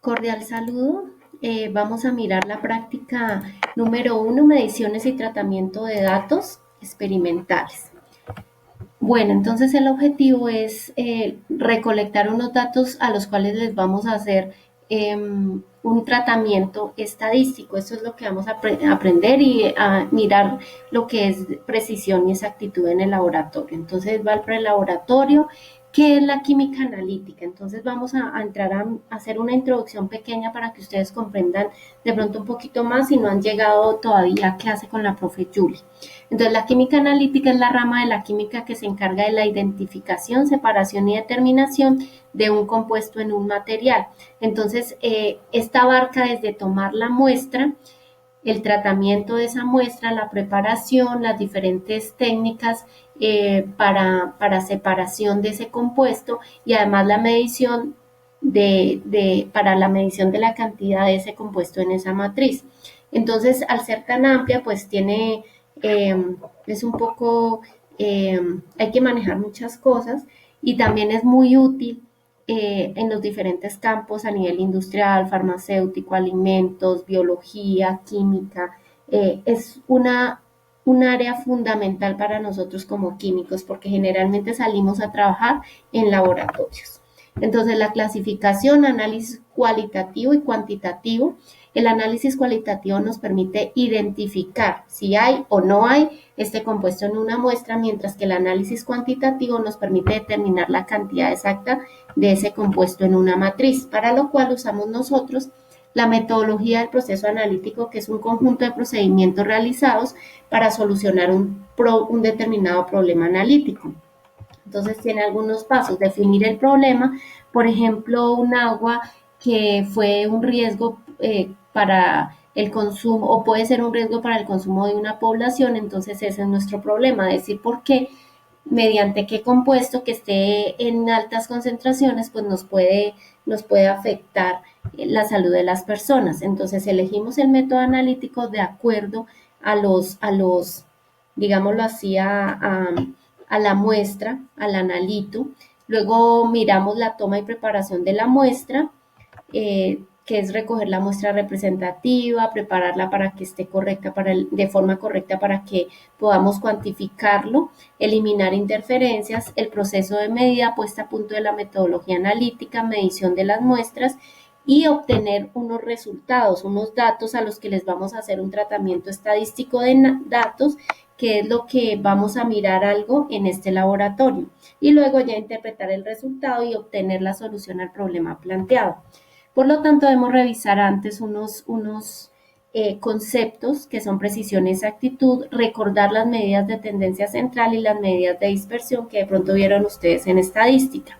Cordial saludo. Vamos a mirar la práctica número 1, mediciones y tratamiento de datos experimentales. Bueno, entonces el objetivo es recolectar unos datos a los cuales les vamos a hacer un tratamiento estadístico. Eso es lo que vamos a aprender y a mirar lo que es precisión y exactitud en el laboratorio. Entonces va el prelaboratorio. ¿Qué es la química analítica? Entonces vamos a entrar a hacer una introducción pequeña para que ustedes comprendan de pronto un poquito más si no han llegado todavía a clase con la profe Julie. Entonces, la química analítica es la rama de la química que se encarga de la identificación, separación y determinación de un compuesto en un material. Entonces, esta abarca desde tomar la muestra, el tratamiento de esa muestra, la preparación, las diferentes técnicas para separación de ese compuesto y además la medición para la medición de la cantidad de ese compuesto en esa matriz. Entonces, al ser tan amplia, pues es un poco, hay que manejar muchas cosas y también es muy útil en los diferentes campos a nivel industrial, farmacéutico, alimentos, biología, química. Es un área fundamental para nosotros como químicos porque generalmente salimos a trabajar en laboratorios. Entonces, la clasificación, análisis cualitativo y cuantitativo. El análisis cualitativo nos permite identificar si hay o no hay este compuesto en una muestra, mientras que el análisis cuantitativo nos permite determinar la cantidad exacta de ese compuesto en una matriz, para lo cual usamos nosotros la metodología del proceso analítico, que es un conjunto de procedimientos realizados para solucionar un determinado problema analítico. Entonces tiene algunos pasos: definir el problema, por ejemplo, un agua que fue un riesgo para el consumo o puede ser un riesgo para el consumo de una población. Entonces ese es nuestro problema, decir por qué, mediante qué compuesto que esté en altas concentraciones, pues nos puede afectar la salud de las personas. Entonces elegimos el método analítico de acuerdo a los digámoslo así, a la muestra, al analito. Luego miramos la toma y preparación de la muestra, que es recoger la muestra representativa, prepararla para que esté correcta, de forma correcta para que podamos cuantificarlo, eliminar interferencias, el proceso de medida, puesta a punto de la metodología analítica, medición de las muestras y obtener unos resultados, unos datos a los que les vamos a hacer un tratamiento estadístico de datos, que es lo que vamos a mirar algo en este laboratorio, y luego ya interpretar el resultado y obtener la solución al problema planteado. Por lo tanto, debemos revisar antes unos conceptos que son precisión y exactitud, recordar las medidas de tendencia central y las medidas de dispersión que de pronto vieron ustedes en estadística.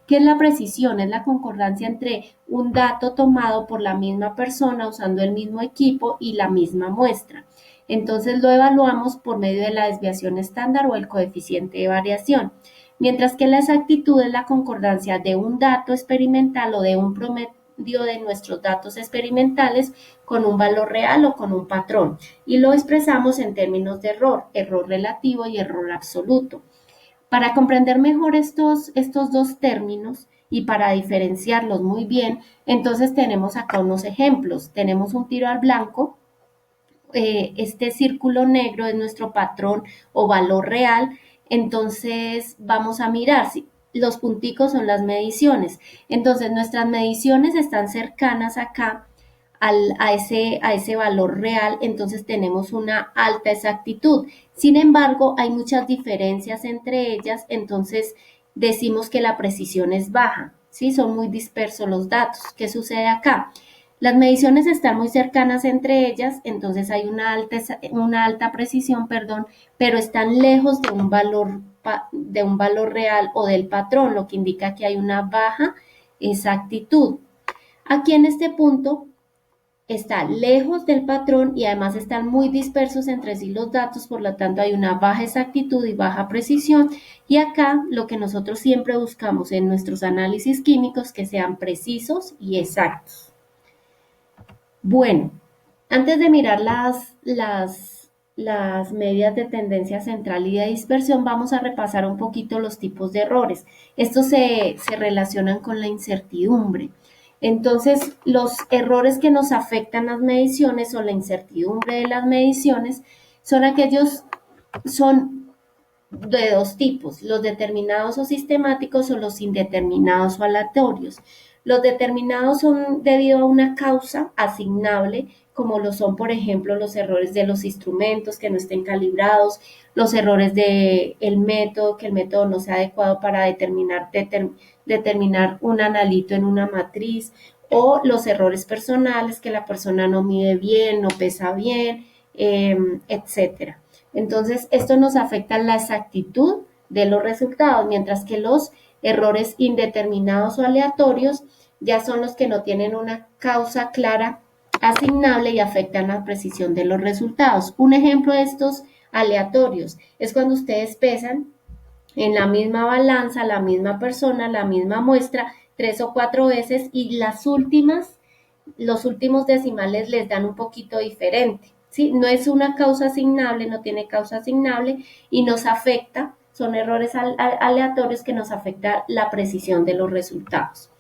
¿Qué es la precisión? Es la concordancia entre un dato tomado por la misma persona usando el mismo equipo y la misma muestra. Entonces lo evaluamos por medio de la desviación estándar o el coeficiente de variación. Mientras que la exactitud es la concordancia de un dato experimental o de un promedio de nuestros datos experimentales con un valor real o con un patrón, y lo expresamos en términos de error, error relativo y error absoluto. Para comprender mejor estos dos términos y para diferenciarlos muy bien, entonces tenemos acá unos ejemplos. Tenemos un tiro al blanco. Este círculo negro es nuestro patrón o valor real. Entonces vamos a mirar si los punticos son las mediciones. Entonces nuestras mediciones están cercanas acá a ese valor real, entonces tenemos una alta exactitud. Sin embargo, hay muchas diferencias entre ellas, entonces decimos que la precisión es baja, ¿sí? Son muy dispersos los datos. ¿Qué sucede acá? Las mediciones están muy cercanas entre ellas, entonces hay una alta precisión, perdón, pero están lejos de un valor real o del patrón, lo que indica que hay una baja exactitud. Aquí en este punto está lejos del patrón y además están muy dispersos entre sí los datos, por lo tanto hay una baja exactitud y baja precisión. Y acá lo que nosotros siempre buscamos en nuestros análisis químicos, que sean precisos y exactos. Bueno, antes de mirar las medidas de tendencia central y de dispersión, vamos a repasar un poquito los tipos de errores. Estos se relacionan con la incertidumbre. Entonces, los errores que nos afectan las mediciones o la incertidumbre de las mediciones son aquellos, son de dos tipos, los determinados o sistemáticos o los indeterminados o aleatorios. Los determinados son debido a una causa asignable, como lo son, por ejemplo, los errores de los instrumentos que no estén calibrados, los errores del método, que el método no sea adecuado para determinar un analito en una matriz, o los errores personales, que la persona no mide bien, no pesa bien, etcétera. Entonces, esto nos afecta la exactitud de los resultados, mientras que los errores indeterminados o aleatorios ya son los que no tienen una causa clara asignable y afectan la precisión de los resultados. Un ejemplo de estos aleatorios es cuando ustedes pesan en la misma balanza, la misma persona, la misma muestra, 3 o 4 veces y los últimos decimales les dan un poquito diferente. ¿Sí? No es una causa asignable, no tiene causa asignable y nos afecta, son errores aleatorios que nos afecta la precisión de los resultados.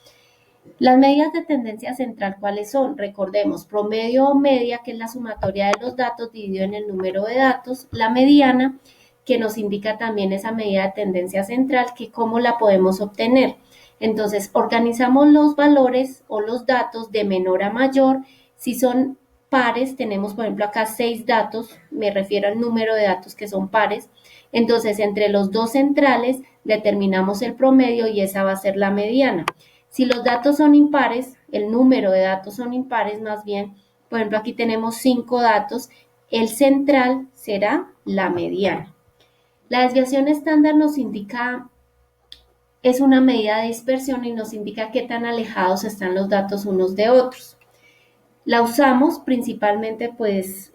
Las medidas de tendencia central, ¿cuáles son? Recordemos, promedio o media, que es la sumatoria de los datos dividido en el número de datos, la mediana, que nos indica también esa medida de tendencia central, que cómo la podemos obtener. Entonces, organizamos los valores o los datos de menor a mayor. Si son pares, tenemos por ejemplo acá 6 datos, me refiero al número de datos que son pares. Entonces, entre los dos centrales determinamos el promedio y esa va a ser la mediana. Si los datos son impares, el número de datos son impares más bien, por ejemplo aquí tenemos 5 datos, el central será la mediana. La desviación estándar nos indica, es una medida de dispersión y nos indica qué tan alejados están los datos unos de otros. La usamos principalmente pues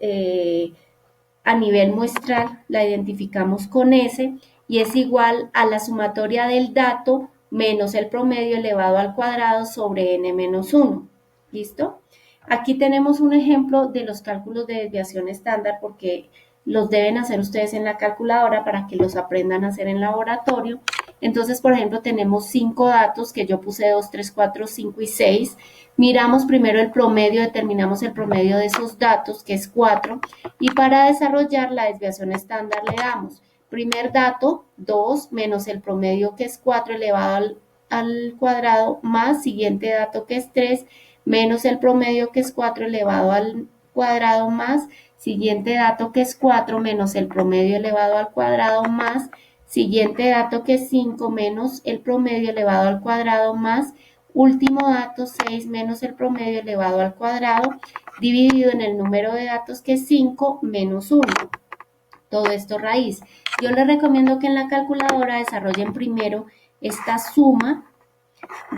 a nivel muestral, la identificamos con S y es igual a la sumatoria del dato menos el promedio elevado al cuadrado sobre n menos 1. ¿Listo? Aquí tenemos un ejemplo de los cálculos de desviación estándar porque los deben hacer ustedes en la calculadora para que los aprendan a hacer en laboratorio. Entonces, por ejemplo, tenemos 5 datos que yo puse 2, 3, 4, 5 y 6. Miramos primero el promedio, determinamos el promedio de esos datos, que es 4, y para desarrollar la desviación estándar le damos primer dato, 2, menos el promedio, que es 4 elevado al cuadrado, más siguiente dato, que es 3, menos el promedio, que es 4 elevado al cuadrado, más siguiente dato, que es 4, menos el promedio elevado al cuadrado, más siguiente dato, que es 5, menos el promedio elevado al cuadrado, más último dato, 6, menos el promedio elevado al cuadrado, dividido en el número de datos, que es 5 menos 1. Todo esto raíz. Yo les recomiendo que en la calculadora desarrollen primero esta suma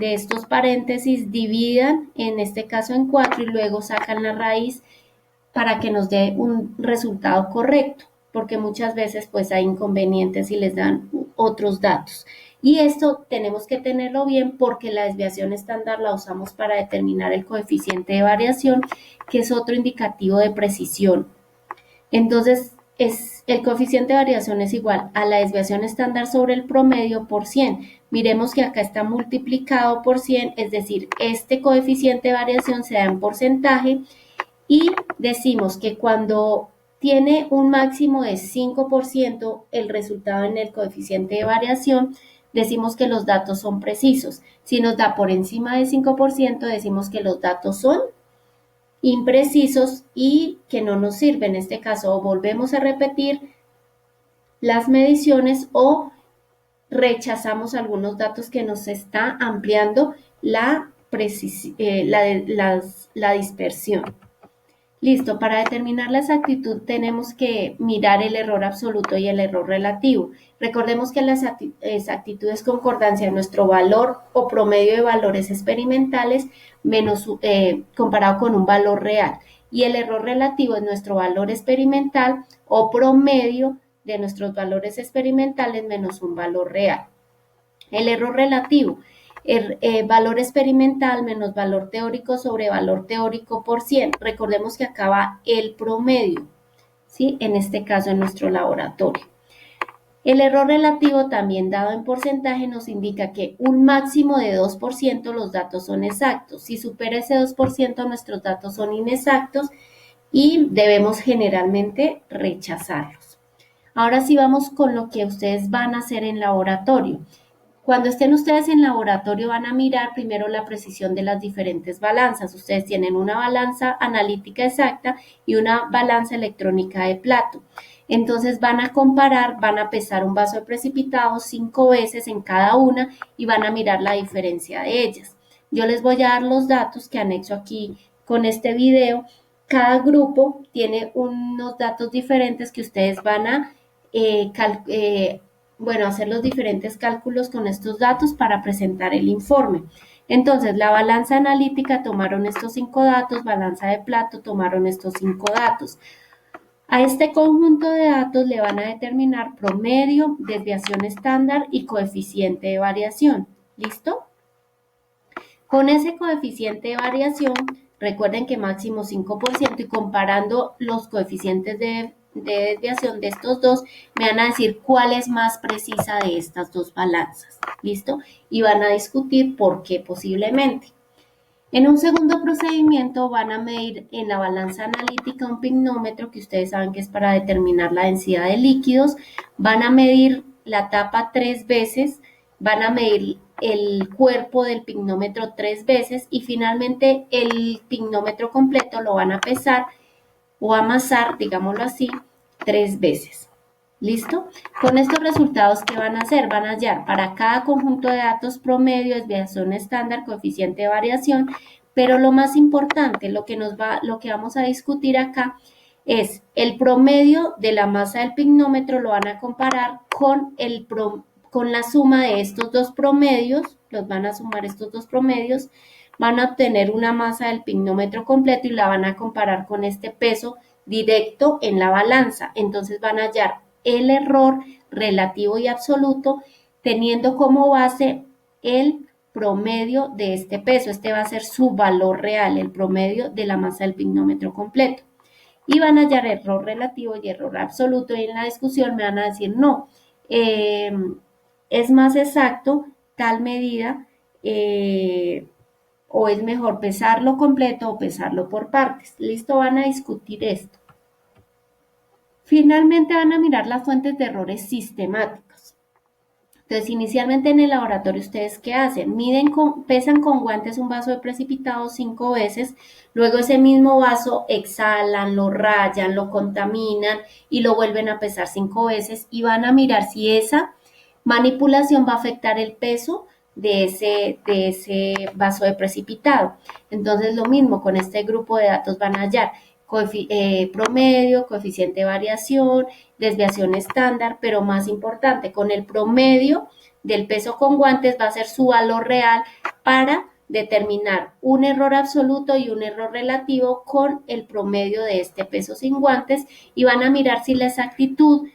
de estos paréntesis, dividan en este caso en 4 y luego sacan la raíz para que nos dé un resultado correcto, porque muchas veces pues hay inconvenientes y les dan otros datos. Y esto tenemos que tenerlo bien porque la desviación estándar la usamos para determinar el coeficiente de variación, que es otro indicativo de precisión. Entonces, el coeficiente de variación es igual a la desviación estándar sobre el promedio por 100. Miremos que acá está multiplicado por 100, es decir, este coeficiente de variación se da en porcentaje y decimos que cuando tiene un máximo de 5% el resultado en el coeficiente de variación, decimos que los datos son precisos. Si nos da por encima de 5%, decimos que los datos son imprecisos y que no nos sirve. En este caso, o volvemos a repetir las mediciones o rechazamos algunos datos que nos está ampliando la dispersión. Listo, para determinar la exactitud tenemos que mirar el error absoluto y el error relativo. Recordemos que la exactitud es concordancia de nuestro valor o promedio de valores experimentales menos, comparado con un valor real. Y el error relativo es nuestro valor experimental o promedio de nuestros valores experimentales menos un valor real. El error relativo, valor experimental menos valor teórico sobre valor teórico por 100. Recordemos que acá va el promedio, ¿sí? En este caso en nuestro laboratorio. El error relativo, también dado en porcentaje, nos indica que un máximo de 2% los datos son exactos. Si supera ese 2%, nuestros datos son inexactos y debemos generalmente rechazarlos. Ahora sí vamos con lo que ustedes van a hacer en laboratorio. Cuando estén ustedes en laboratorio van a mirar primero la precisión de las diferentes balanzas. Ustedes tienen una balanza analítica exacta y una balanza electrónica de plato. Entonces van a comparar, van a pesar un vaso de precipitado 5 veces en cada una y van a mirar la diferencia de ellas. Yo les voy a dar los datos que anexo aquí con este video. Cada grupo tiene unos datos diferentes que ustedes van a hacer los diferentes cálculos con estos datos para presentar el informe. Entonces, la balanza analítica tomaron estos 5 datos, balanza de plato tomaron estos 5 datos. A este conjunto de datos le van a determinar promedio, desviación estándar y coeficiente de variación. ¿Listo? Con ese coeficiente de variación, recuerden que máximo 5% y comparando los coeficientes de desviación de estos dos, me van a decir cuál es más precisa de estas dos balanzas. ¿Listo? Y van a discutir por qué posiblemente. En un segundo procedimiento van a medir en la balanza analítica un pignómetro que ustedes saben que es para determinar la densidad de líquidos. Van a medir la tapa 3 veces, van a medir el cuerpo del pignómetro 3 veces y finalmente el pignómetro completo lo van a pesar o amasar, digámoslo así, 3 veces. ¿Listo? Con estos resultados, ¿qué van a hacer? Van a hallar para cada conjunto de datos promedio, desviación estándar, coeficiente de variación, pero lo más importante, lo que vamos a discutir acá es el promedio de la masa del pignómetro, lo van a comparar con la suma de estos dos promedios, los van a sumar estos dos promedios, van a obtener una masa del pignómetro completo y la van a comparar con este peso directo en la balanza. Entonces van a hallar el error relativo y absoluto teniendo como base el promedio de este peso. Este va a ser su valor real, el promedio de la masa del pignómetro completo. Y van a hallar error relativo y error absoluto y en la discusión me van a decir no, es más exacto tal medida o es mejor pesarlo completo o pesarlo por partes. ¿Listo? Van a discutir esto. Finalmente van a mirar las fuentes de errores sistemáticos. Entonces, inicialmente en el laboratorio, ¿ustedes qué hacen? Pesan con guantes un vaso de precipitado 5 veces, luego ese mismo vaso exhalan, lo rayan, lo contaminan y lo vuelven a pesar 5 veces y van a mirar si esa manipulación va a afectar el peso de ese vaso de precipitado. Entonces, lo mismo con este grupo de datos van a hallar promedio, coeficiente de variación, desviación estándar, pero más importante, con el promedio del peso con guantes va a ser su valor real para determinar un error absoluto y un error relativo con el promedio de este peso sin guantes y van a mirar si la exactitud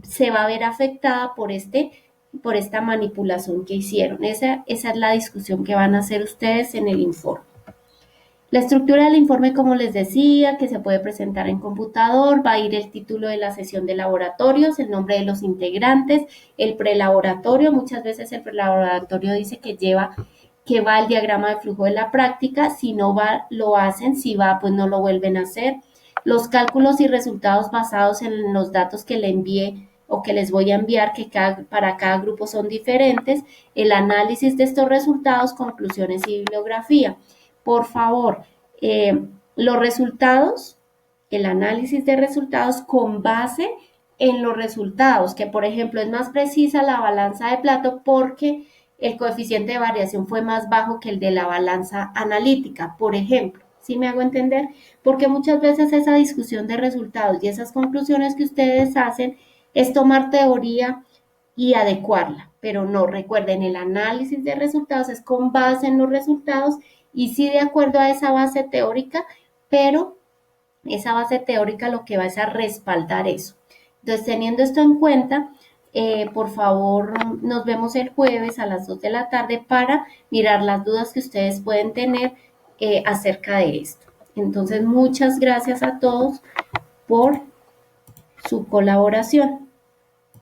se va a ver afectada por esta manipulación que hicieron. Esa es la discusión que van a hacer ustedes en el informe. La estructura del informe, como les decía, que se puede presentar en computador, va a ir el título de la sesión de laboratorios, el nombre de los integrantes, el prelaboratorio, muchas veces el prelaboratorio dice que va el diagrama de flujo de la práctica, si no va, lo hacen, si va, pues no lo vuelven a hacer. Los cálculos y resultados basados en los datos que le envié o que les voy a enviar, que para cada grupo son diferentes, el análisis de estos resultados, conclusiones y bibliografía. Por favor, los resultados, el análisis de resultados con base en los resultados, que por ejemplo es más precisa la balanza de plato porque el coeficiente de variación fue más bajo que el de la balanza analítica, por ejemplo. ¿Sí me hago entender? Porque muchas veces esa discusión de resultados y esas conclusiones que ustedes hacen es tomar teoría y adecuarla, pero no, recuerden, el análisis de resultados es con base en los resultados y sí de acuerdo a esa base teórica, pero esa base teórica lo que va es a respaldar eso. Entonces, teniendo esto en cuenta, por favor, nos vemos el jueves a las 2 de la tarde para mirar las dudas que ustedes pueden tener acerca de esto. Entonces, muchas gracias a todos por su colaboración.